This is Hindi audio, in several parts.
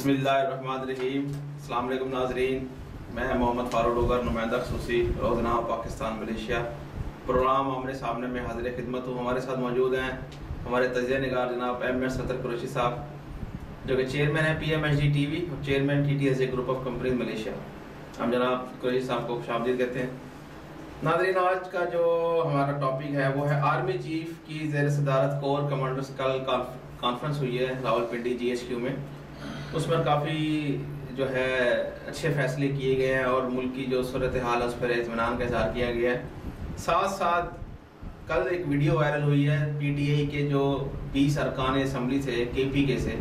बिस्मिल्लाहिर्रहमानिर्रहीम। अस्सलाम वालेकुम नाज़रीन, मैं मोहम्मद फारूक डोगर, नुमाइंदा खसूसी रोज़नामा पाकिस्तान मलेशिया। प्रोग्राम आमने सामने में हाजिर खिदमत हूँ। हमारे साथ मौजूद हैं हमारे तजिया निगार जनाब एम.एस. सदर कुरैशी साहब, जो कि चेयरमैन है PMHD TV और chairman TTSA group of companies Malaysia. हम जनाब कुरैशी साहब को खुशामदीद कहते हैं। नाज़रीन, आज का जो हमारा टॉपिक है वो है आर्मी चीफ की ज़ेर सदारत कोर कमांडर्स कल कॉन्फ्रेंस हुई है रावलपिंडी GHQ में। उस पर काफ़ी जो है अच्छे फैसले किए गए हैं और मुल्क की जो सूरत हाल है उस पर इत्मीनान का इज़हार किया गया है। साथ साथ कल एक वीडियो वायरल हुई है PTI के जो 20 अरकान असम्बली थे KPK से,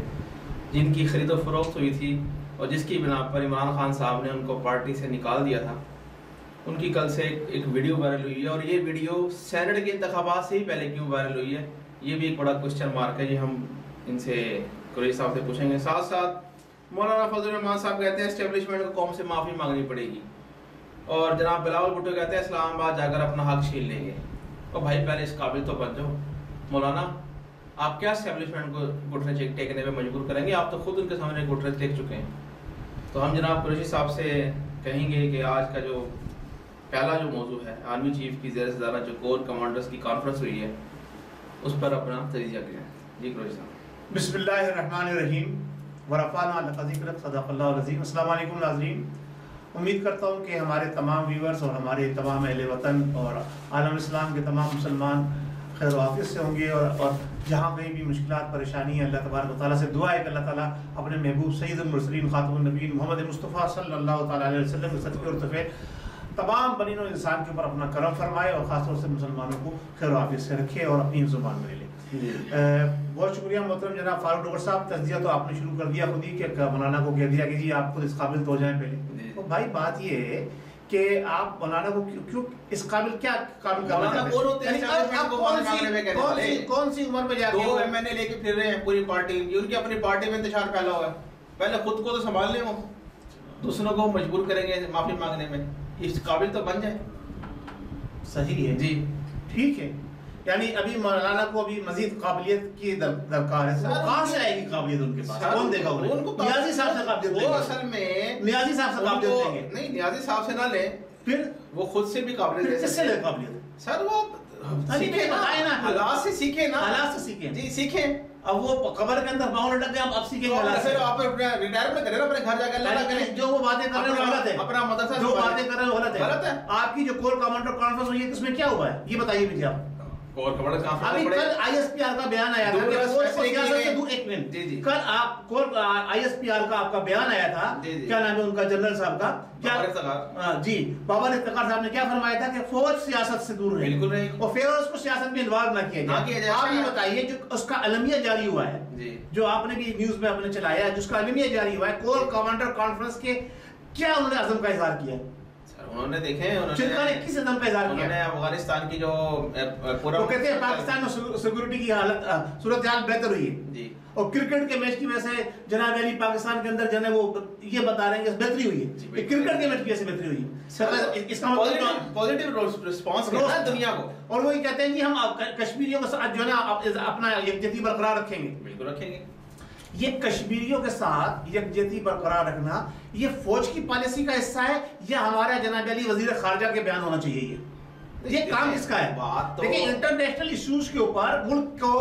जिनकी खरीदो फरोख्त हुई थी और जिसकी बिना पर इमरान खान साहब ने उनको पार्टी से निकाल दिया था। उनकी कल से एक वीडियो वायरल हुई है और ये वीडियो सेनेट के इंतखाबात से ही पहले क्यों वायरल हुई है, ये भी एक बड़ा क्वेश्चन मार्क है। ये हम इनसे कुरैशी साहब से पूछेंगे। साथ साथ मौलाना फजल रहमान साहब कहते हैं एस्टेब्लिशमेंट को कौम से माफ़ी मांगनी पड़ेगी, और जनाब बिलावल भुट्टो कहते हैं इस्लामाबाद जाकर अपना हक छीन लेंगे। और भाई पहले इस काबिल तो बन जाओ मौलाना, आप क्या एस्टेब्लिशमेंट को घुटने टेकने पे मजबूर करेंगे? आप तो खुद उनके सामने घुटने टेक चुके हैं। तो हम जनाब कुरैशी साहब से कहेंगे कि आज का जो पहला जो मौजू है आर्मी चीफ की ज़ेर सदारत जो कोर कमांडर्स की कॉन्फ्रेंस हुई है उस पर अपना तजिया करें। जी कुरैशी साहब। बिस्मिल्लाहिर्रहमानिर्रहीम वरफ़ाना लक़ज़िक्र सदक़ल्लाहुल अज़ीम। अस्सलाम वालेकुम नाज़रीन, उम्मीद करता हूँ कि हमारे तमाम व्यूवर्स और हमारे तमाम अहले वतन और आलम इस्लाम के तमाम मुसलमान खैर वाफ़ियत से होंगे और जहाँ कहीं भी मुश्किलात परेशानी है, अल्लाह तबारक व तआला से दुआ है कि अल्लाह ताला अपने महबूब सय्यदुल मुरसलीन खातमुन नबीय्यीन मोहम्मद मुस्तफ़ा सल्लल्लाहु तआला अलैहि वसल्लम के सदक़े और तोहफ़े तमाम बनीन और इंसान के ऊपर अपना करम फरमाए और ख़ास तौर से मुसलमानों को खैर वाफ़ियत से रखे और अपनी ज़ुबान में ले। बहुत शुक्रिया मोहतरम जनाब फारूक डोगर साहब। तज़किया तो आपने शुरू कर दिया खुद ही कि मौलाना को कह दिया कि जी आप खुद इस काबिल तो हो जाएं पहले। तो भाई बात ये है कि आप मौलाना को क्यों इस काबिल क्या काबिल करना चाहते हैं? कौन सी उम्र में जाके 2 महीने लेके फिर रहे हैं पूरी पार्टी, उनकी अपनी पार्टी में इंतशार फैला हुआ है। पहले खुद को तो संभाल लें, वो दूसरों को मजबूर करेंगे माफी मांगने में। इस काबिल तो बन जाए। सही है जी, ठीक है। यानी अभी मौलाना को अभी मजीद काबिलियत की दरकार है। कहाँ से आएगी काबिलियत उनके पास? कौन देगा उन्हें? नियाजी साहब से काबिलियत लेंगे। वो असल में नियाजी साहब से काबिलियत लेंगे। नहीं, नियाजी साहब से ना ले, फिर वो खुद से भी काबिलियत ले। किससे ले काबिलियत? सर वो सीखे ना, हालात से सीखे ना, हालात से सीखे जी, सीखे। अब वो कब्र के अंदर पाँव लटक गए, अब सीखेंगे हालात से। आप रिटायरमेंट करें, अपने घर जाकर अल्लाह करें। जो वो बातें कर रहे हैं गलत है। अपना मदरसा जो बातें कर रहे हैं गलत है, गलत है। आपकी जो कोर कमांडर कॉन्फ्रेंस हुई है उसमें क्या हुआ है ये बताइए मुझे आप। कोर कमांडर कॉन्फ्रेंस अभी कल ISPR का बयान आया था कि फोर्स को सियासत से दूर। एक मिनट जी जी, कल आप कोर ISPR का आपका बयान आया था, क्या नाम है उनका जनरल साहब का, क्या जी बाबर इफ्तिकार साहब ने क्या फरमाया था कि फौज सियासत से दूर रहे, बिल्कुल नहीं, और फिर उसको सियासत में इन्वॉल्व ना किया जाए। आप ये बताइए जो उसका अलमिया जारी हुआ है, जो आपने भी न्यूज में अपने चलाया है, जिसका अलमिया जारी हुआ है कोर कमांडर कॉन्फ्रेंस के, क्या उन्होंने अज़म का इजहार किया? उन्होंने देखे, उन्होंने किस अज़म का इजहार किया? अफगानिस्तान की जो पूरा वो कहते हैं पाकिस्तान में सिक्योरिटी की हालत सूरत हाल बेहतर हुई है जी, और क्रिकेट के मैच की वजह से जनाब अली पाकिस्तान के अंदर जो है वो ये बता रहे हैं कि बेहतरी हुई है। क्रिकेट के मैच की वजह से बेहतरी हुई है सर, इसका पॉजिटिव रिस्पांस मिला है दुनिया को। और वो ये कहते हैं कि हम कश्मीरियों के साथ जो है ना अपना यकजहती बरकरार रखेंगे। बिल्कुल रखेंगे। ये कश्मीरियों के साथ यकजहती बरकरार रखना ये फौज की पॉलिसी का हिस्सा है या हमारा जनाब अली वजीर खारजा के बयान होना चाहिए? ये काम किसका है? बात तो देखिए, इंटरनेशनल इश्यूज के ऊपर मुल्क को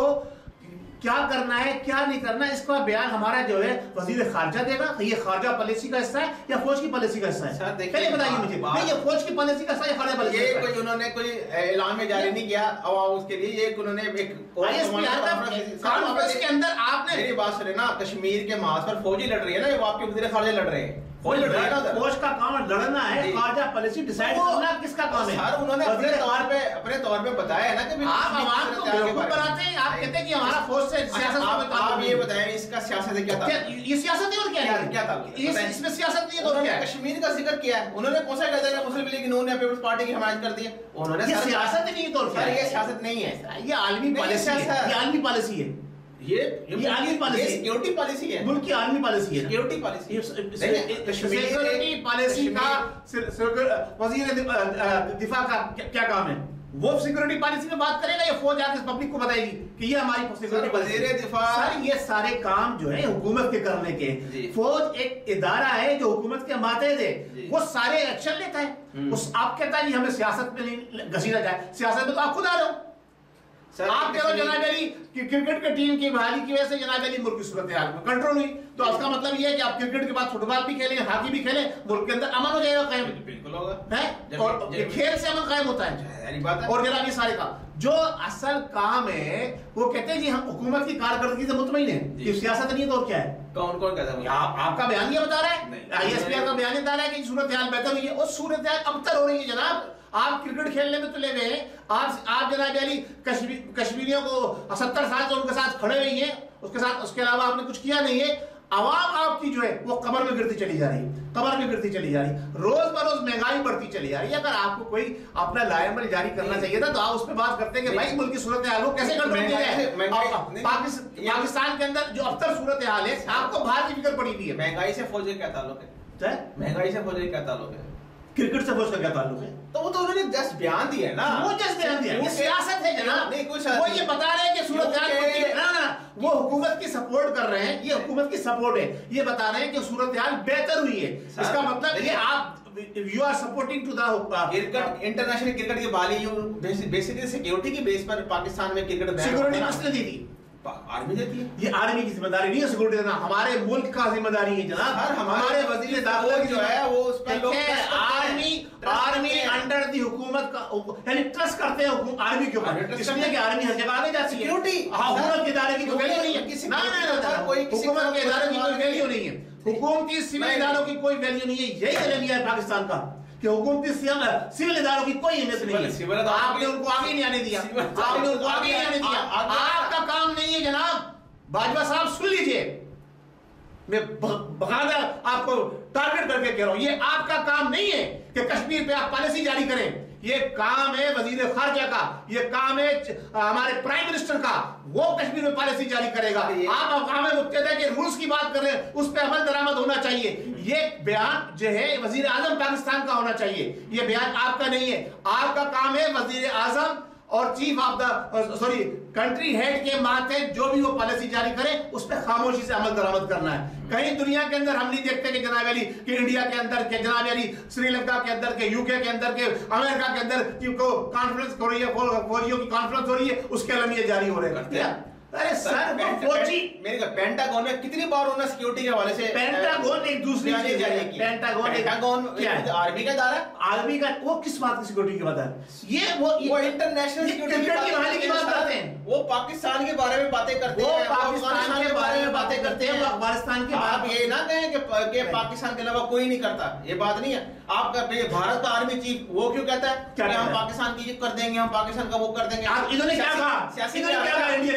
क्या करना है क्या नहीं करना, इसका बयान हमारा जो है वजीर खारजा देगा। ये खारजा पॉलिसी का हिस्सा है या फौज की पॉलिसी का हिस्सा है? पहले बताइए मुझे। नहीं, ये फौज की पॉलिसी का हिस्सा है, खारजा पॉलिसी ये कोई उन्होंने कोई ऐलान में जारी नहीं किया अवाम उसके लिए, ये उन्होंने एक कॉन्फ्रेंस के अंदर आपने मेरी बात सुने ना, कश्मीर के महाज पर फौजी लड़ रही है ना, ये आपके वजीर खारजा लड़ रहे हैं। फौज का काम लड़ना है, खारजा पॉलिसी डिसाइड करना किसका काम है? सर उन्होंने अपने तौर पे बताया है ना कि आप आवाम को बेवकूफ बनाते हैं। आप कहते हैं कि हमारा फौज से सियासत, आप ये बताएं इसका सियासत क्या था? ये सियासत है और क्या है? क्या था इसमें सियासत नहीं है तो क्या है? कश्मीर का जिक्र किया है उन्होंने, कौन सा कहता है मुस्लिम लीग नून या पीपल्स पार्टी की हिमायत करती है उन्होंने। ये सियासत नहीं तो क्या है? ये सियासत नहीं है, ये आलमी पॉलिसी है। ये आलमी पॉलिसी है, ये आर्मी पॉलिसी, सिक्योरिटी पॉलिसी है, मुल्क की आर्मी पॉलिसी है, सिक्योरिटी पॉलिसी। सिक्योरिटी पॉलिसी का वजीर दिफा का क्या काम है? वो सिक्योरिटी पॉलिसी में बात करेगा या फौज आके पब्लिक को बताएगी कि ये हमारी सिक्योरिटी पॉलिसी है? सर ये सारे काम जो है हुकूमत के करने के, फौज एक इदारा है जो हुकूमत के मातहत है, वो सारे एक्शन लेता है। उस आप कहता है हमें सियासत में नहीं घसीटा जाए, सियासत में तो आप खुद आ रहे हो। आप कह रहे हो जनाब अली कि क्रिकेट की टीम की बहाली की वजह से जनाब अली मुल्क की सूरत हाल में कंट्रोल हुई, तो इसका मतलब ये है कि आप क्रिकेट के बाद फुटबॉल भी खेलें, हॉकी भी खेलें, मुल्क के अंदर अमन हो जाएगा कायम। बिल्कुल होगा है, और खेल से अमन कायम होता है। और जनाब ये सारे काम जो असल काम है वो कहते हैं जी हम हुकूमत की कारकर्दगी से मुतमईन है कि सियासत नहीं है, तो और क्या है? कौन कौन कहता है? आपका बयान ये बता रहा है, ISPR का बयान बता रहा है कि सूरत हाल बेहतर हुई है, और सूरत हाल अबतर हो रही है जनाब। आप क्रिकेट खेलने में तुले हुए हैं, आप जनाब अली कश्मीरियों को 70 साल से उनके साथ खड़े हुए हैं, उसके अलावा आपने कुछ किया नहीं है। आवाम आपकी जो है वो कब्र में गिरती चली जा रही है, कब्र में गिरती चली जा रही है, रोज बरोज महंगाई बढ़ती चली जा रही है। अगर आपको कोई अपना लायमल जारी करना चाहिए था तो आप उस पर बात करते हैं कि भाई मुल्क की सूरत हाल को कैसे कंट्रोल किया जाए। पाकिस्तान के अंदर जो अबतर सूरत हाल है, आपको बाहर की फिक्र पड़ी हुई है। महंगाई से फौज का क्या ताल्लुक है? महंगाई से फौज का क्या ताल्लुक है? क्रिकेट से फौज का क्या ताल्लुक है? तो वो तो उन्होंने जस्ट बयान दिया है ना, वो जस्ट बयान दिया, ये सियासत है जनाब। नहीं कोई वो ये बता रहे हैं कि सूरत हाल ना वो हुकूमत की सपोर्ट कर रहे हैं, ये हुकूमत की सपोर्ट है, ये बता रहे हैं कि सूरत हाल बेहतर हुई है। इसका मतलब ये आप you are supporting to the cricket, international cricket की बाली बेसिकली सिक्योरिटी की बेस पर पाकिस्तान में क्रिकेट सिक्योरिटी किसने दी थी? आर्मी देती है। ये आर्मी की जिम्मेदारी नहीं है सिक्योरिटी देना, हमारे मुल्क का जिम्मेदारी है जनाब। हमारे वजीर दाखिला जो है वो उस पर लोग आर्मी अंडर दी हुकूमत का यानी ट्रस्ट करते हैं आर्मी के ऊपर, इसलिए कि आर्मी हर जगह आगे जाती है। सिक्योरिटी हुकूमत के इदारे की कोई वैल्यू नहीं है, हुकूमत के इदारे की कोई वैल्यू नहीं है, हुकूमती सिविल इदारों की कोई वैल्यू नहीं है। यही रवैया है पाकिस्तान का कि हुकूमती सिविल इदारों की कोई अहमियत नहीं है। आपने उनको आगे नहीं आने दिया, आपने उनको आगे नहीं आने दिया। आपका काम नहीं है जनाब। बाजवा साहब सुन लीजिए, मैं बकायदा आपको टारगेट करके कह रहा हूं, ये आपका काम नहीं है कि कश्मीर पे आप पॉलिसी जारी करें। ये काम है वजीर खारजा का, ये काम है हमारे प्राइम मिनिस्टर का, वो कश्मीर में पॉलिसी जारी करेगा। आप अक़वाम मुत्तहिदा के रूल्स की बात कर रहे हैं, उस पर अमल दरामद होना चाहिए। ये बयान जो है वजीर आजम पाकिस्तान का होना चाहिए, ये बयान आपका नहीं है। आपका काम है वजीर आजम और chief of the country head के माथे जो भी वो पॉलिसी जारी करे उस पर खामोशी से अमल दरामद करना है। कहीं दुनिया के अंदर हम नहीं देखते कि जनाब अली कि इंडिया के अंदर के जनाब अली श्रीलंका के अंदर के यूके के अंदर के अमेरिका के अंदर की को कॉन्फ्रेंस हो रही है, फौजियों की कॉन्फ्रेंस हो रही है, उसके अलम ये जारी हो रहे हैं। अरे सर मेरे पेंटागन में कितनी बार उन्होंने सिक्योरिटी के हवाले से पेंटागन एक दूसरी चीज है। पेंटागन क्या है? आर्मी का इदारा, आर्मी का वो किस बात की सिक्योरिटी की बात है? ये वो इंटरनेशनल सिक्योरिटी की बात करते हैं, वो पाकिस्तान के बारे में बातें करते हैं, पाकिस्तान के बारे में बातें करते हैं, अफगानिस्तान के। आप ये ना कहें कि पाकिस्तान के अलावा कोई नहीं करता, ये बात नहीं है। आपका भारत का आर्मी चीफ वो क्यों कहता है कि हम पाकिस्तान की कर देंगे, हम पाकिस्तान का वो कर देंगे? इन्होंने क्या कहा? सियासी इंडिया का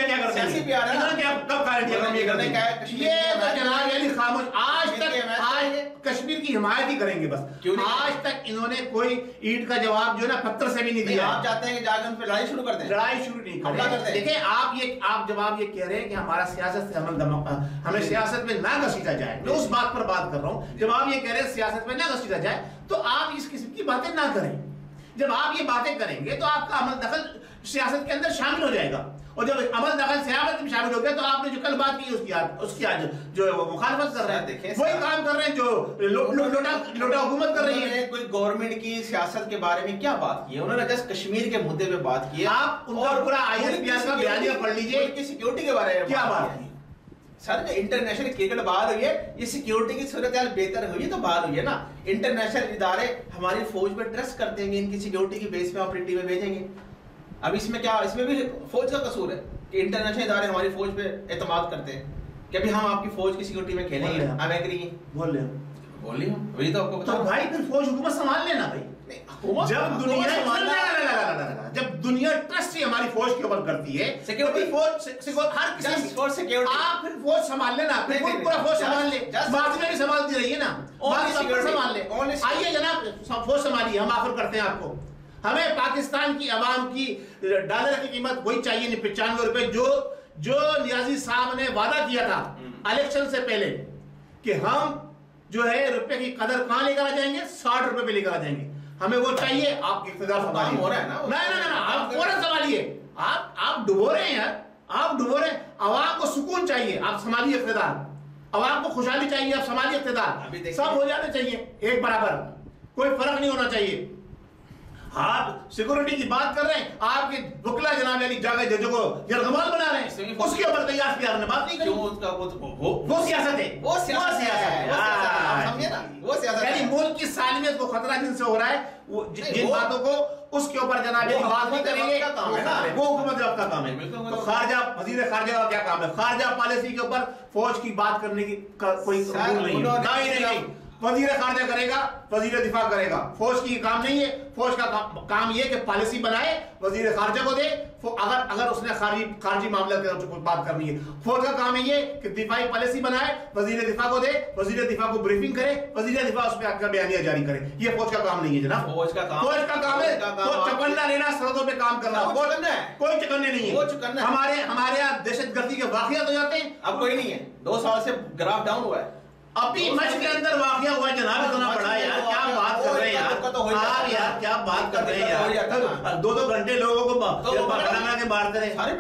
क्या कर सियासी प्यार है ना, कब कहा इंडिया ये तो जनाब अली खामोश आज कश्मीर की हिमायत ही करेंगे बस। आज तक इन्होंने कोई ईंट का जवाब जो है ना पत्थर से भी नहीं दिया। आप चाहते हैं कि जाकर उन पे लड़ाई शुरू कर दें? लड़ाई शुरू नहीं करते। देखिए आप जवाब ये कह रहे हैं कि हमारा सियासत से हमें सियासत में ना घसीटा जाए, मैं उस बात पर बात कर रहा हूं। जब आप ये कह रहे हैं सियासत में ना घसीटा जाए तो आप इस किस्म की बातें ना करें। जब आप ये बातें करेंगे तो आपका अमल दखल सियासत के अंदर शामिल हो जाएगा, और जब अमल दखल सियासत में शामिल हो गया तो आपने जो कल बात की उसकी आज जो मुखालफत कर रहे हैं, वही काम कर रहे हैं जो लोटा हुकूमत कर रही है। कोई गवर्नमेंट की सियासत के बारे में क्या बात की है? उन्होंने जस्ट कश्मीर के मुद्दे पे बात की है। आप उनका पूरा ISPR का बयानिया पढ़ लीजिए कि सिक्योरिटी के बारे में क्या बात की। सर इंटरनेशनल क्रिकेट बाहर हुई है, ये सिक्योरिटी की सूरत हाल बेहतर हुई है तो बाहर हुई है ना। इंटरनेशनल इदारे हमारी फौज पे ट्रस्ट करते हैं, इनकी सिक्योरिटी की बेस पे हम अपनी टीमें भेजेंगे। अब इसमें क्या, इसमें भी फौज का कसूर है कि इंटरनेशनल इदारे हमारी फौज पे एतमाद करते हैं कि अभी हम आपकी फौज की सिक्योरिटी में खेलेंगे, हम एग्री हैं। बोलिए वही तो आपको तो भाई फिर फौज हुकूमत संभाल लेना भाई। जब दुनिया ट्रस्ट ही हमारी फौज के ऊपर करती है, सिक्योरिटी फौज हर किसी आप फिर फौज संभाल लेना, फिर पूरा फौज संभाल ले, बाद में भी संभालती रही है ना, संभाल ले। आइए जनाब फौज संभालिए, हम ऑफर करते हैं आपको। हमें पाकिस्तान की आवाम की डॉलर की कीमत वही चाहिए, 95 रुपए जो नियाजी साहब ने वादा किया था इलेक्शन से पहले कि हम जो है रुपए की कदर कहां लेकर आ जाएंगे, 60 रुपए पे लेकर आ जाएंगे। हमें वो चाहिए, आप इख्तिदार संभालिए। हो रहा है ना, आप फौरन संभालिए। आप डुबो रहे हैं यार, आप डुबो रहे हैं। अवाम को सुकून चाहिए, आप संभालिए इख्तिदार। अवाम को खुशहाली चाहिए, आप संभालिए इख्तिदार। सब हो जाने चाहिए एक बराबर, कोई फर्क नहीं होना चाहिए। आप सिक्योरिटी की बात कर रहे हैं, आपके वकला जनाब यानी जगह जजों को यरगमाल बना रहे हैं, उसके ऊपर तैयार किया आपने बात नहीं करी। वो सियासत है, वो सियासत है, यानी मुल्क की सालमियत को खतरा जिनसे हो रहा है, वो जिन बातों को उसके ऊपर जनाब यानी बात नहीं करेंगे, वो हुकूमत वक्त का काम है। तो खारजा वजीर खारजा का क्या काम है? खारजा पॉलिसी के ऊपर फौज की बात करने की कोई रूल नहीं है। वजीर खारजा करेगा, वजीर दिफा करेगा, फौज की काम नहीं है। फौज का काम ये कि पॉलिसी बनाए, वजीर खारजा को दे। अगर उसने खारजी मामले की बात करनी है, फौज का काम है ये कि दिफाई पॉलिसी बनाए, वजीर दिफा को दे, वजीर दिफा को ब्रीफिंग करे, वजीर दिफा उस पर आकर बयानिया जारी करे। ये फौज का काम नहीं है जनाब। फौज का काम है चकन्ना लेना, सरहदों पे काम करना। कोई चकन्ने नहीं है। हमारे यहाँ दहशतगर्दी के वाकयात हो जाते हैं, अब कोई नहीं है। 2 साल से ग्राफ डाउन हुआ है। अभी मच के अंदर वाकया हुआ जनाब, इतना बड़ा यार, क्या बात कर रहे हैं यार, क्या बात कर रहे हैं यार। 2-2 घंटे लोगों को बना के मारते रहे, सारे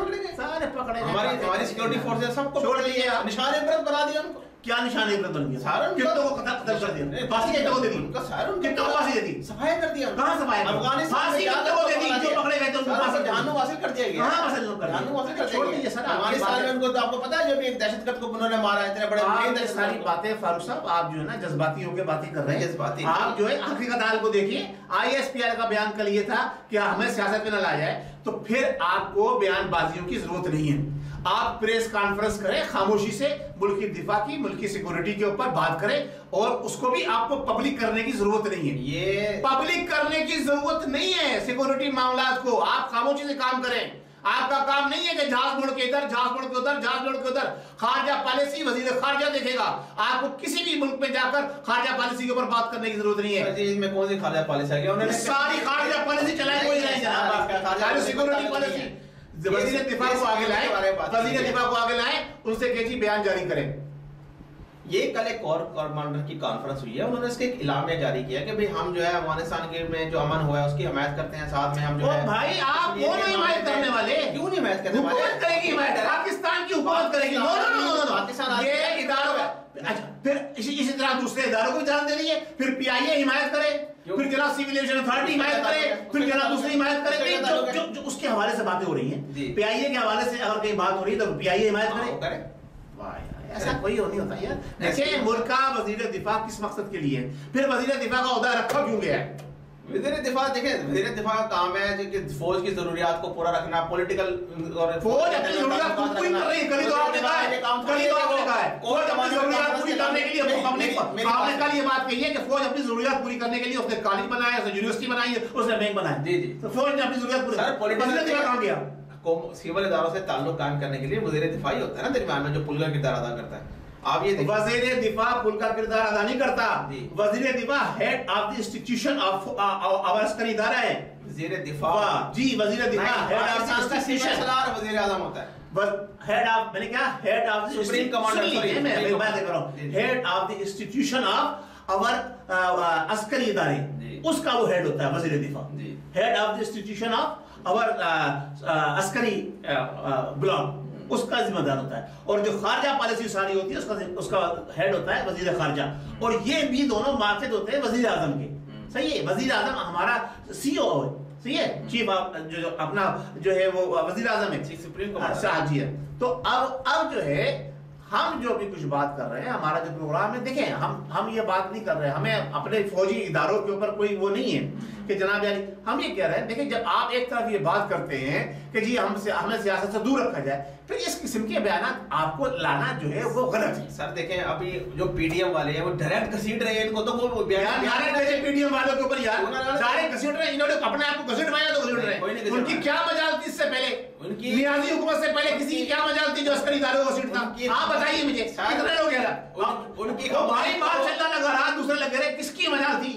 पकड़े। हमारी सिक्योरिटी फोर्सेस सबको छोड़ दिए, निशान इबरत बना दिया उनको। क्या निशान इबरत बन गया? कितनों को कत्ल कर दिया, फांसी कितनों को दे दी, कितनों को फांसी दे दी, सफाया कर दिया। कहां सफाया? अफगानिस्तान फांसी कितनों को दे दी, जो पकड़े गए थे उनको फांसी जानू हासिल कर दिया गया। कहां हासिल कर जानू हासिल कर छोड़ दिया सर। अफगानिस्तान में उनको तो आपको पता है जब एक दहशतगर्द को उन्होंने मारा, इतने बड़े सारी बातें फारूक साहब आप जो है ना जज्बाती होकर बातें कर रहे हैं। जज्बाती आप जो है हकीकत हाल को देखिए। ISPR का बयान कल ये था कि हमें सियासत में न ला जाए, तो फिर आपको बयानबाजियों की जरूरत नहीं है। आप प्रेस कॉन्फ्रेंस करें खामोशी से, मुल्क की दिफा की, मुल्क की सिक्योरिटी के ऊपर बात करें, और उसको भी आपको पब्लिक करने की जरूरत नहीं है। ये पब्लिक करने की जरूरत नहीं है सिक्योरिटी मामलात को। आप खामोशी से काम करें। आपका काम नहीं है कि जहाज मोड़ के इधर, जहाज मोड़ के उधर, जहाज मोड़ के उधर। खारजा पॉलिसी वजीर खारजा देखेगा। आपको किसी भी मुल्क में जाकर खारजा पॉलिसी के ऊपर बात करने की जरूरत नहीं है। इसमें कौन सी खारजा पॉलिसी है? उन्होंने सारी खारजा पॉलिसी चलाई कोई नहीं जनाब, सिक्योरिटी पॉलिसी। वजीर दिफा को आगे लाए, वजीर दिफा को आगे लाए, उनसे कहिए बयान जारी करें। ये कल एक और कमांडर की कॉन्फ्रेंस हुई है, उन्होंने इसके इलामिया जारी किया कि भाई हम जो है अफगानिस्तान के में जो अमन हुआ है उसकी हिमायत करते हैं, साथ में हम जो है। भाई आप कौन हिमायत करने वाले? क्यों नहीं हिमायत करने वाले? हुकूमत करेगी हिमायत, पाकिस्तान की हुकूमत करेगी। नो नो नो, पाकिस्तान ये इदारों का। अच्छा, फिर इसी तरह दूसरे इदारों को जान दे रही है, फिर PIA हिमायत करे, फिर जनाब सिविल एविएशन अथॉरिटी हिमायत करे, फिर जनाब दूसरी हिमायत करे। जो उसके हवाले से बातें हो रही हैं, PIA के हवाले से अगर कहीं बात हो रही है तो PIA हिमायत करे। ऐसा कोई नहीं होता यार। देखिए मुल्क का वजीर दिफा किस मकसद के लिए है, फिर वजीर दिफा का ओहदा रखा क्यों गया है? वजीर दिफा देखें, वजीर दिफा का काम है कि फौज की जरूरियात को पूरा रखना, पॉलिटिकल और फौज अपनी जरूरियात पूरी कर रही है। कल तो आपने कहा है, कल तो आपने कहा है फौज अपनी जरूरियात पूरी करने के लिए आपने कल ये बात कही है कि फौज अपनी जरूरियात पूरी करने के लिए उसने कॉलेज बनाया, उसने यूनिवर्सिटी बनाई, उसने बैंक बनाया। जी जी, तो फौज ने अपनी जरूरियात पूरी। सर पॉलिटिकल काम किया को सिविल इदारों से ताल्लुक कायम करने के लिए वजीर दिफा ही होता है ना दरमियान में, जो पुल का किरदार अदा करता है। आप ये वजीर दिफा पुल का किरदार अदा नहीं करता। वजीर दिफा head of the institution of our अस्करी इदारा है। वजीर दिफा जी, वजीर दिफा हेड ऑफ द इंस्टीट्यूशन, वजीर आजम होता है। हेड ऑफ, मैंने क्या head of the supreme commander, मैं बात कर रहा हूं, head of the institution of our अस्करी इदारे, उसका वो हेड होता है वजीर दिफा। Head of the institution of our अस्करी ब्लॉक, उसका जिम्मेदार होता है। और जो खारजा पॉलिसी सारी होती है उसका हेड होता है वजीर खारजा। और ये भी दोनों मार्केट होते हैं वजीर आजम के। सही है, वजीर आजम हमारा CEO है, सही है, चीफ जो अपना जो है वो वजीर आजम है, सुप्रीम जी है। तो अब जो है हम जो भी कुछ बात कर रहे हैं, हमारा जो प्रोग्राम है, देखें हम ये बात नहीं कर रहे हैं, हमें अपने फौजी इदारों के ऊपर कोई वो नहीं है कि जनाब यानी हम ये कह रहे हैं। देखिए जब आप एक तरफ ये बात करते हैं कि जी हमें सियासत से दूर रखा जाए, फिर इस किस्म के बयान आपको लाना जो है वो गलत है। सर देखें अभी जो PDM वाले हैं वो डायरेक्ट घसीट रहे हैं इनको, तो वो बयान PDM वालों के ऊपर यार डायरेक्ट घसीट रहे हैं। इन्होंने अपने आप को घसीटवाया तो घसीट रहे हैं। उनकी क्या मजाल थी इससे पहले, उनकी नियाजी हुकूमत से पहले किसी की क्या मजाल थी जो अस्करी इदारों को घसीटता? आप बताइए मुझे कितने लोग हैं उनकी भाई माशाल्लाह लगा रहा, दूसरे लग रहे, किसकी मजाल थी?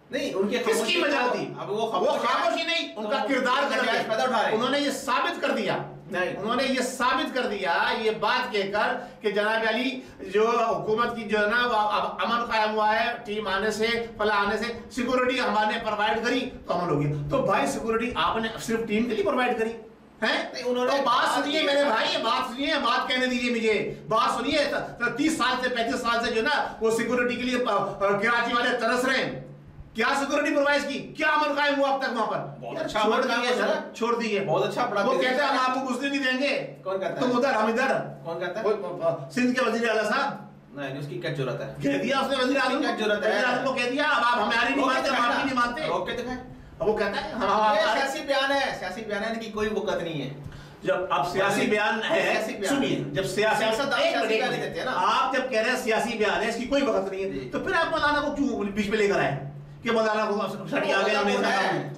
नहीं, उनकी किसकी मजाल थी? अब वो खामोशी नहीं, उनका किरदार गलत है। उन्होंने ये साबित कर दिया नहीं, उन्होंने ये साबित कर दिया ये बात कहकर कि जनाब अली जो हुकूमत की जो है ना अमन कायम हुआ है, टीम आने से फला आने से सिक्योरिटी हमारे प्रोवाइड करी तो अमन हो गया। तो भाई सिक्योरिटी आपने सिर्फ टीम के लिए प्रोवाइड करी है? उन्होंने बात सुनिए मेरे भाई, बात सुनिए, बात कहने दीजिए मुझे, बात सुनिए। 30 साल से 35 साल से जो ना वो सिक्योरिटी के लिए कराची वाले तरस रहे हैं। क्या सिक्योरिटी प्रोवाइड की, क्या अमन कायम हुआ अब तक वहां पर? छोड़ दिए, बहुत अच्छा। वो कहते हैं हम आपको घुसने नहीं देंगे। कौन कहता है? तुम उधर हम इधर। कौन कहता है? सिंध के वजीर आला साहब। नहीं, उसकी क्या जरूरत है? कह दिया उसने वजीर आला क्या जरूरत है? वजीर आला को कह दिया अब आप हमारी नहीं मानते, हम आपकी नहीं मानते। रोक के दिखाए। अब वो कहता है सियासी बयान है, सियासी बयान है कि कोई वक़्त नहीं है। जब अब सियासी बयान है, सुनिए, जब सियासत देते हैं ना, आप जब कह रहे हैं सियासी बयान है, इसकी कोई वक्त नहीं है, तो फिर आप मौलाना को क्यों बीच में लेकर आए कि मौलाना को सड़ी आ गया?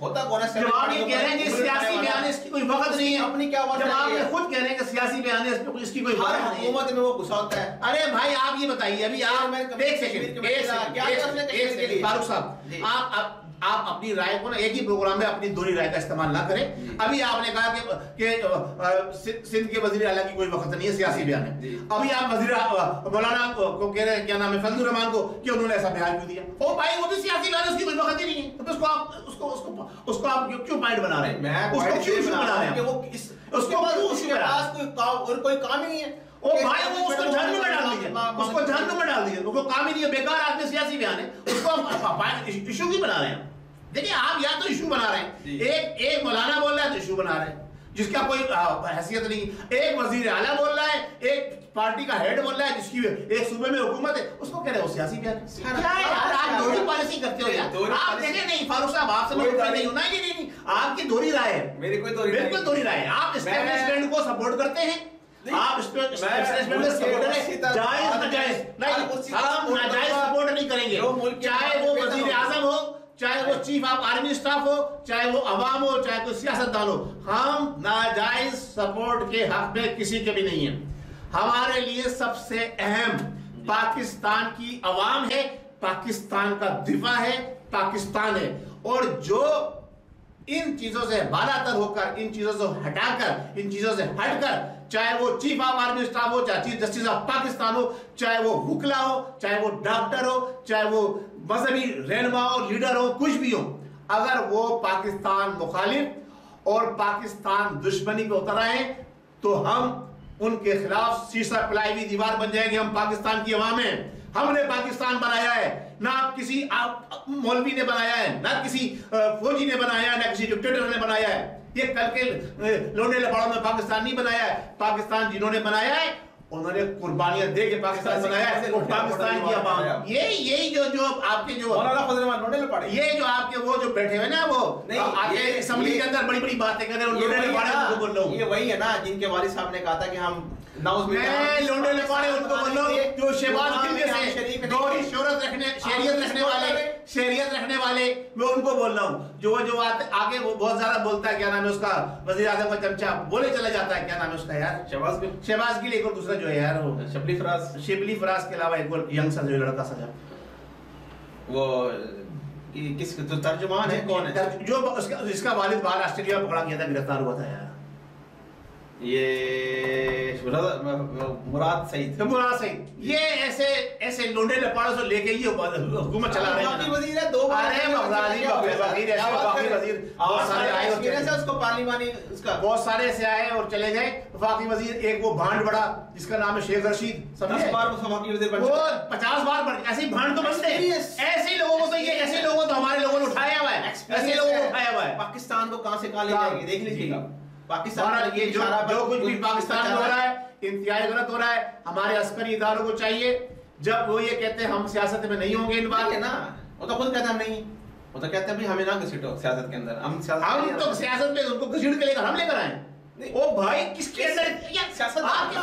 होता कौन है? जब आप ये कह रहे हैं कि सियासी बयान है, इसकी कोई वक्त नहीं है, अपनी क्या बात जब आप ये खुद कह रहे हैं कि सियासी बयान है, इसकी कोई वक्त नहीं है। हुकूमत में वो गुस्सा होता है। अरे भाई आप ये बताइए, अभी आप एक सेकंड फारूक साहब, आप अपनी राय को ना एक ही प्रोग्राम में अपनी दोहरी राय का इस्तेमाल ना करें। अभी आपने कहा कि सिंध के वजीर आला की कोई वक्त नहीं है, सियासी बयान है। अभी आप वजीर मौलाना को कह रहे हैं, क्या नाम है, फजलुर रहमान को, कि उन्होंने ऐसा बयान क्यों दिया? ओ भाई वो भी सियासी बयान है, उसकी कोई वक्त ही नहीं है। तो उसको आप क्यों पॉइंट बना रहे हैं? उसको क्यों इशू बना रहे हैं? उसके बाद कोई काम ही नहीं है। ओ भाई वो उसको जहन्नुम में डाल दीजिए, उसको जहन्नुम में डाल दीजिए, उसको काम ही नहीं है, बेकार आदमी, सियासी बयान है, उसको आप इशू क्यों बना रहे हैं? देखिए आप या तो इशू बना रहे हैं, एक मौलाना बोल रहा है तो इशू बना रहे हैं जिसका कोई हैसियत नहीं, एक वजीर आला बोल रहा है, एक पार्टी का हेड बोल रहा है जिसकी एक सूबे में हुकूमत है, उसको कह रहे हो सियासी बयान। क्या है यार, आप दोहरी पॉलिसी करते हो यार। आप देखें, नहीं फारूक साहब आपसे मैं नहीं हूं ना, नहीं, आपकी दोहरी राय है, मेरी कोई दोहरी बिल्कुल दोहरी राय है। आप एस्टेब्लिशमेंट को सपोर्ट करते हैं, आप एस्टेब्लिशमेंट को सपोर्ट करें, जायज नाजायज नहीं, हम नाजायज सपोर्ट नहीं करेंगे, चाहे वो वजीर आजम हो, चाहे वो चीफ ऑफ आर्मी स्टाफ हो, चाहे वो अवाम हो, चाहे कोई सियासतदान हो, हम नाजायज सपोर्ट के हक में किसी के भी नहीं है। हमारे लिए सबसे अहम पाकिस्तान की अवाम है, पाकिस्तान का दिफा है, पाकिस्तान है। और जो इन चीजों से बालातर होकर, इन चीजों से हटाकर, इन चीजों से हटकर, चाहे वो चीफ ऑफ आर्मी स्टाफ हो, चाहे चीफ जस्टिस ऑफ पाकिस्तान हो, चाहे वो वुकला हो, चाहे वो डॉक्टर हो, चाहे वो मजहबी रहनुमा हो, लीडर हो, कुछ भी हो, अगर वो पाकिस्तान मुखालिफ और पाकिस्तान दुश्मनी पे उतर आए तो हम उनके खिलाफ शीशा पिलाई हुई दीवार बन जाएंगे। हम पाकिस्तान की अवाम है, हमने पाकिस्तान बनाया है, ना किसी मौलवी ने बनाया है, ना किसी फौजी ने बनाया है, ना किसी डिक्टेटर ने बनाया है। ये कल के लोने लपाड़ों में पाकिस्तान नहीं बनाया है। पाकिस्तान जिन्होंने बनाया है उन्होंने कुर्बानियां दे के पाकिस्तान बनाया है, वो पाकिस्तान की अवाम। यही जो आपके जो ये जो आपके वो जो बैठे हुए ना, वो आगे असेंबली के अंदर बड़ी बड़ी बातें कर रहे हैं, ये वही है ना जिनके वालिद साहब ने कहा था कि हम लोंडे लपाड़े उनको बोलो जो शहबाज गिल जैसे गौरी शोहरत रखने, शहरियत रखने वाले, मैं उनको बोल रहा हूँ। जो आगे वो बहुत ज्यादा बोलता है, क्या नाम है उसका, वजीर आजम का चमचा, बोले चला जाता है, क्या नाम है उसका यार, शहबाज गिल। एक और दूसरा जो है यार वो शिबली फराज के अलावा एक और यंग सा जो लड़का सा, वो किस तर्जुमान है, कौन है जो इसका वालिद बाहर ऑस्ट्रेलिया पकड़ा गया था, गिरफ्तार हुआ था यार, ये मुराद सईद। ये ऐसे लोंडे लपाड़ों से लेके ये हुकूमत चला रहे हैं। वजीर है, 2 बार वजीर बहुत सारे आए, उसको पार्लिमानी उसका बहुत सारे ऐसे आए और चले गए। वफाकी वजीर एक वो भांड बड़ा जिसका नाम है शेख रशीद, 10 बार वफाकी वजीर बन, वो 50 बार बन, ऐसे ही भांड तो बनते हैं। ऐसे लोगों को, ये ऐसे लोगों तो हमारे लोगों ने उठाया हुआ है, ऐसे लोगों को उठाया हुआ है। पाकिस्तान को कहां से कहां ले जाएंगे देख लीजिएगा। पाकिस्तान ये जो कुछ भी पाकिस्तान में हो रहा है इंतहाई गलत हो रहा है। हमारे अस्करी इदारों को चाहिए, जब वो ये कहते हैं हम सियासत में नहीं होंगे, इन बात है ना, वो तो खुद कहते हैं नहीं, वो तो कहते हैं भाई हमें ना घसीटो सियासत के अंदर, हम तो सियासत में उनको घसीट के लेकर हम लेकर आए। ओ भाई किसके अंदर सियासत, आप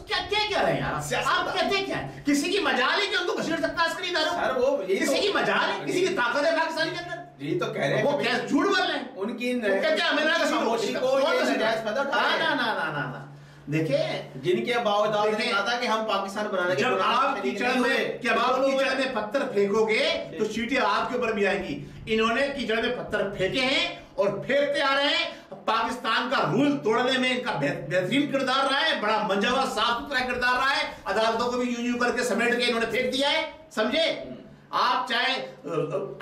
क्या कह रहे हैं यार, आप कहते हैं क्या, किसी की मजाल है कि उनको घसीट सकता है अस्करी इदारों, सर वो किसी की मजाल है, किसी की ताकत है पाकिस्तान के अंदर, यही तो कह रहे हैं। वो क्या झूठ बोल रहे हैं उनकी कहते हैं हमें ना खामोशी को ये नजायज फायदा उठा रहे हैं। ना देखिए जिनके बावजूद ने कहा था कि हम पाकिस्तान बनाने के जब आप कीचड़ में पत्थर फेंकोगे तो चींटियां आपके ऊपर भी आएंगी। इन्होंने कीचड़ में पत्थर फेंके हैं और फेंकते आ रहे हैं। पाकिस्तान का रूल तोड़ने में इनका बेहतरीन किरदार रहा है, बड़ा मंजा हुआ साफ सुथरा किरदार रहा है। अदालतों को भी यूं करके समेट के इन्होंने फेंक दिया है, समझे। आप चाहे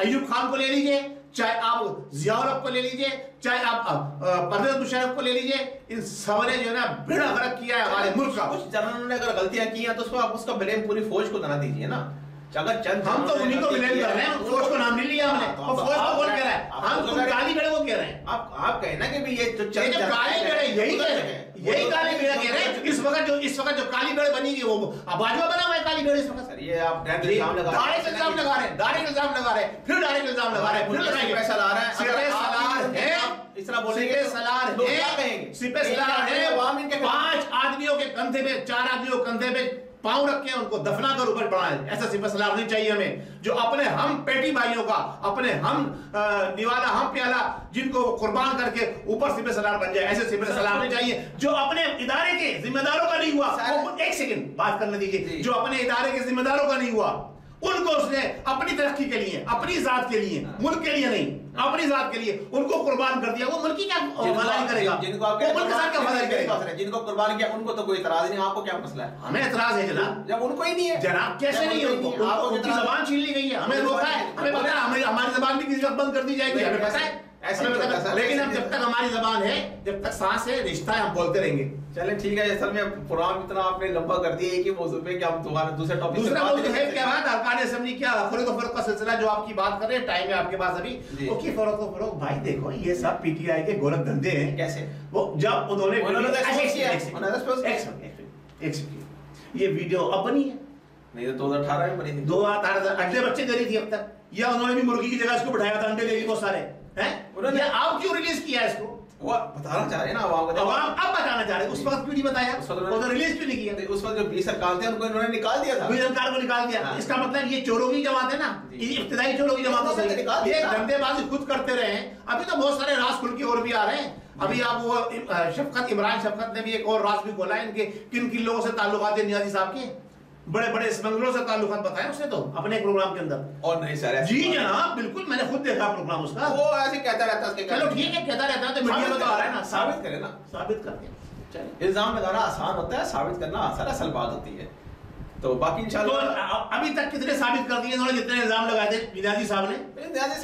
अयूब खान को ले लीजिए, चाहे आप जियाउल हक को ले लीजिए, चाहे आप परवेज मुशर्रफ को ले लीजिए, इन सबने जो है ना बेड़ा गर्क किया है हमारे मुल्क का। कुछ जनरलों ने अगर गलतियां की हैं तो उसको आप उसका ब्लेम पूरी फौज को ना दीजिए ना। अगर चंद हम तो उन्हीं को ब्लेम कर रहे हैं, फौज को नाम नहीं लिया हमने। तो फौज को कौन कह रहा है? हम तो कालीगढ़ को कह रहे हैं। आप कहे ना कि भी ये जो कालीगढ़ यही कह रहे हैं, यही कालीगढ़ कह रहे हैं। इस वक्त जो कालीगढ़ बनी वो बाजवा बना हुआ है कालीगढ़ इस वक्त। सर ये आप डायरेक्ट इल्जाम लगा रहे हैं, डायरेक्ट इल्जाम लगा रहे हैं, डायरेक्ट इल्जाम लगा रहे हैं, फिर डायरेक्ट इल्जाम लगा रहे हैं, फिर लगाएंगे। पैसा ला रहे हैं, सिपे सलार है, इस तरह बोलेंगे सिपे सलार लोग है, क्या कहेंगे? सिपे सलार है, 5 आदमियों के कंधे पे, 4 आदमियों के कंधे पे पांव रख के उनको दफना कर ऊपर बढ़ाए। ऐसा सिपह सलार नहीं चाहिए हमें, जो अपने हम पेटी भाइयों का, अपने हम निवाला हम प्याला जिनको कुर्बान करके ऊपर सिपह सलार बन जाए। ऐसे सिपह सलार नहीं चाहिए जो अपने इदारे के जिम्मेदारों का नहीं हुआ। एक सेकंड बात करने दीजिए। जो अपने इदारे के जिम्मेदारों का नहीं हुआ उनको उसने अपनी तरक्की के लिए, अपनी जात के लिए, मुल्क के लिए नहीं, अपनी जात के लिए उनको कुर्बान कर दिया। वो मुल्क की क्या वफादारी करेगा? जिनको आप मुल्क के साथ क्या वफादारी करेगा? जिनको कुर्बान किया उनको तो कोई इतराज नहीं, आपको क्या मसला है? हमें इतराज है जनाब, जब उनको ही नहीं है। जनाब कैसे नहीं है? उनको उनकी जबान छीन ली गई है, हमें रोका है, हमें पता है हमारी जबान भी किसी वक्त बंद कर दी जाएगी, हमें पता है ऐसा। लेकिन हम जब तक हमारी जबान है, जब तक सांस है, रिश्ता है, हम बोलते रहेंगे। चलें ठीक है। असल में प्रोग्राम इतना आपने लंबा कर दिया एक ही मौजू पे कि हम तुम्हारे दूसरे टॉपिक दूसरा मौजू है क्या बात अरकान असेंबली क्या फरोख्त फरोख्त का सिलसिला जो आपकी बात कर रहे हैं, टाइम है आपके पास अभी। वो की फरोख्त फरोख्त भाई देखो ये सब पीटीआई के गोरख धंधे हैं। कैसे? वो जब उन्होंने ये वीडियो अब बनी है, नहीं तो 2018 में बनी थी। 2018 अंडे बच्चे दे रही थी अब तक, या उन्होंने भी मुर्गी की जगह इसको बिठाया था, अंडे देगी बहुत सारे हैं। उन्होंने आप क्यों रिलीज किया इसको? वो बताना चाह रहे हैं ना आवाम को। आवाम अब बताना चाह रहे हैं, उस वक्त क्यों नहीं बताया? उस रिलीज क्यों नहीं किया? उस वक्त जो 20 सरकार थे उनको इन्होंने निकाल दिया था, 20 सरकार को निकाल दिया। इसका मतलब ये चोरों की जमात है ना, इब्तिदाई चोरों की जमात से ये धंधेबाजी खुद करते रहे हैं। अभी तो बहुत सारे राज खुल के और भी आ रहे हैं। अभी आप वो इमरान शफकत ने भी एक और राज भी खोला है, इनके किन किन लोगों से ताल्लुकात है नियाज़ी साहब के, बड़े बड़े स्मगलरों से ताल्लुकात बताए उसने तो अपने प्रोग्राम के अंदर। और नहीं सर जी जनाब बिल्कुल, मैंने खुद देखा प्रोग्राम उसका। वो ऐसे कहता रहता है। चलो ठीक है, कहता रहता है तो मीडिया में तो आ रहा है ना, साबित करे ना, साबित करके। चलिए, इल्जाम लगाना आसान होता है, साबित करना आसान असल बात होती है। तो बाकी इंशाल्लाह तो अभी तक कितने साबित कर दिए इन्होंने, जितने इल्जाम लगाए थे नियाज़ी साहब ने? नियाज़ी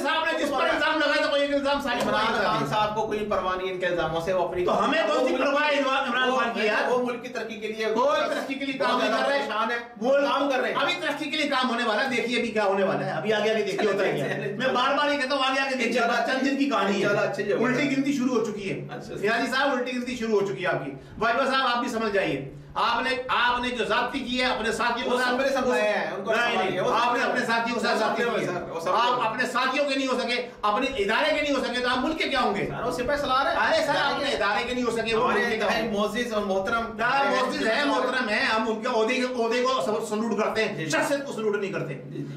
साहब ने जिस पर इल्जाम लगाया था कोई एक इल्जाम साबित नहीं इमरान खान साहब को कोई परवाह नहीं इनके इल्जामों से। वो अपनी तो हमें कौन सी परवाह है इमरान खान की यार? वो मुल्क की तरक्की के लिए, वो तरक्की के लिए काम कर रहे हैं, शान है, वो काम कर रहे हैं। अभी तरक्की के लिए काम होने वाला है, देखिए अभी क्या होने वाला है। अभी आगे आगे देखिए होता है क्या। मैं बार बार ये कहता हूँ आगे आगे देखिए, चंद दिन की कहानी है। उल्टी गिनती शुरू हो चुकी है नियाज़ी साहब, उल्टी गिनती शुरू हो चुकी है आपकी। वाजवा साहब आप भी समझ जाइए, आपने जो जाती की है अपने साथियों के साथ, आपने अपने साथियों के साथ जाती की है। आप अपने साथियों के नहीं हो सके, अपने इदारे के नहीं हो सके, तो आप मुल्क के क्या होंगे? सिपह सलार है। अरे सर अपने इदारे के नहीं हो सके, वो मोअज़्ज़िज़ और मोहतरम मोअज़्ज़िज़ है, मोहतरम है। हम उनके ओहदे को सलूट करते हैं, शख्सियत को सलूट नहीं करते।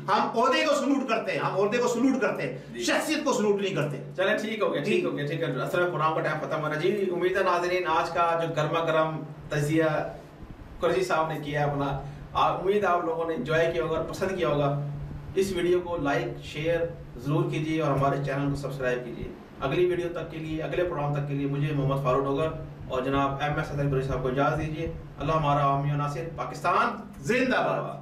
हम ओहदे को सलूट करते हैं, हम ओहदे को सलूट करते हैं, शख्सियत को सलूट नहीं करते। चलें ठीक हो गया, ठीक हो गया, ठीक है। असल में प्रोग्राम का टाइम खत्म हो रहा है जी। उम्मीद है नाज़रीन आज का जो गर्मा गर्म तजिया कुरैशी साहब ने किया अपना, उम्मीद आप लोगों ने एंजॉय किया होगा, पसंद किया होगा। इस वीडियो को लाइक शेयर ज़रूर कीजिए और हमारे चैनल को सब्सक्राइब कीजिए। अगली वीडियो तक के लिए, अगले प्रोग्राम तक के लिए मुझे मोहम्मद फारूक डोगर और जनाब MS कुरैशी साहब को इजाज़त दीजिए। अल्लाह हमारा आमी व नासिर, पाकिस्तान जिंदाबाद।